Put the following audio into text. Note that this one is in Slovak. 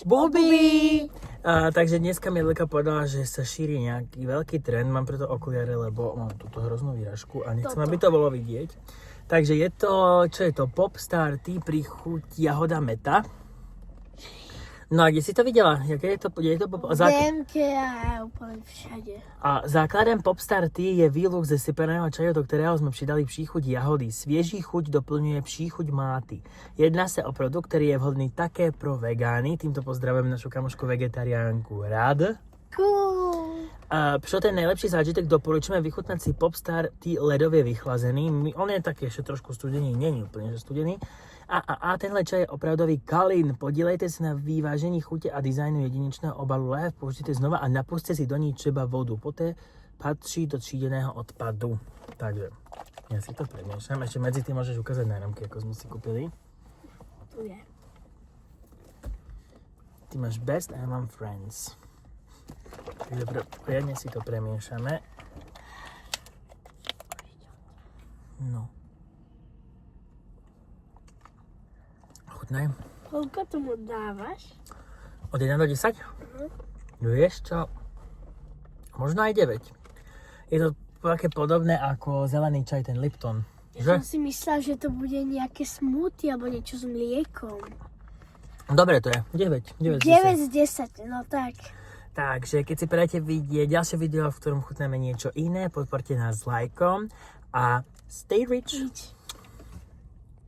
Bubi! Takže dneska mi Leka povedala, že sa šíri nejaký veľký trend, mám preto okuliare, lebo mám túto hroznú výražku a nechcem, aby to bolo vidieť. Takže je to, čo je to? Popstar Tea pri chuť jahoda meta. No a kde si to videla? Jaké je to? DMK a úplne všade. A základem Popstar Tea je výluch ze sypaného čaju, do ktorého sme přidali příchuť jahody. Svieží chuť doplňuje příchuť máty. Jedná sa o produkt, ktorý je vhodný také pro vegány. Týmto pozdravujem našu kamošku vegetariánku Rád. Cool. Pro ten nejlepší zážitek doporučujeme vychutnať si Popstar Tea ledově vychlazený. On je taký ešte trošku studený, nie je úplne že studený. A tenhle čaj je opravdový kalín. Podílejte sa na vyvážení chute a dizajnu jedinečného obalu lahev, použijte znova a napuste si do ní třeba vodu. Poté patří do třídeného odpadu. Takže ja si to premiešam. Ešte medzi tým môžeš ukázať náramky, ako sme si kúpili. Tu je. Ty máš best a ja mám friends. Takže poriadne si to premiešame. No. Chutnaj. Koľko tomu dávaš? Od 1 do 10? Vieš čo? Možno aj 9. Je to také podobné ako zelený čaj, ten Lipton. Ja som si myslel, že to bude nejaké smoothie alebo niečo s mliekom. Dobre to je. 9. 9 z 10, no tak. Takže keď si prejete vidieť ďalšie video, v ktorom chutnáme niečo iné, podporte nás lajkom a stay rich.